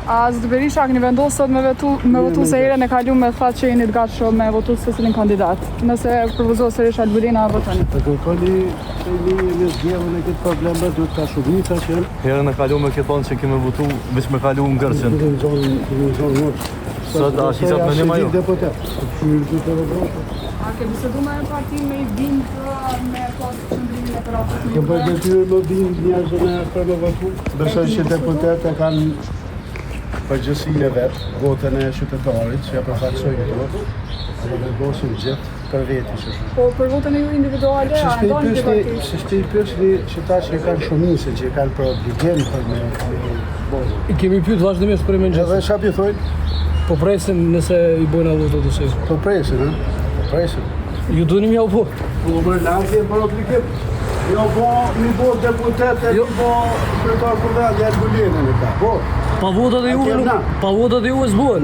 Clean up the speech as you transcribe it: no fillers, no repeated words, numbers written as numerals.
A zoti Berisha keni vendosur sot me votu se herën e kaluar thatë që jeni të gatshëm me votu se cilin kandidat. Nëse propozohet sërish Albulina, votoni. Të kërkoni se një zgjedhjen e këtë probleme duhet ka shumica që herën e kaluar ke thonë që kemi votu veç me kalu në Gërçën. Sot a shqisat me një maju? A ke bisedu me partin me i bind me postë qëndrimin e këratës një Këmë përgjëtyrë më bind njerëzën e për me votu. Besoj që deputetë kanë përgjësinë e vetë, votën e qytetarit, që ja përfaqësojnë këto, edhe vendosin gjithë për veti që shumë. Po për votën e ju individuale, a ndoni të parti? Se shte i pyesni që ta që kanë shumicë, që kanë për obligim për me votë. I kemi pyet vazhdimisht për mëngjes. Edhe çfarë thojnë? Po presin nëse i bojnë votë të së. Po presin, ha? Po presin. Ju duhet më u Po më lartë për obligim. Jo po, mi bo deputetë, mi bo kryetar kuvendi Albulinën e ka. Po. Pa votat e juve, pa votat e juve s'buen.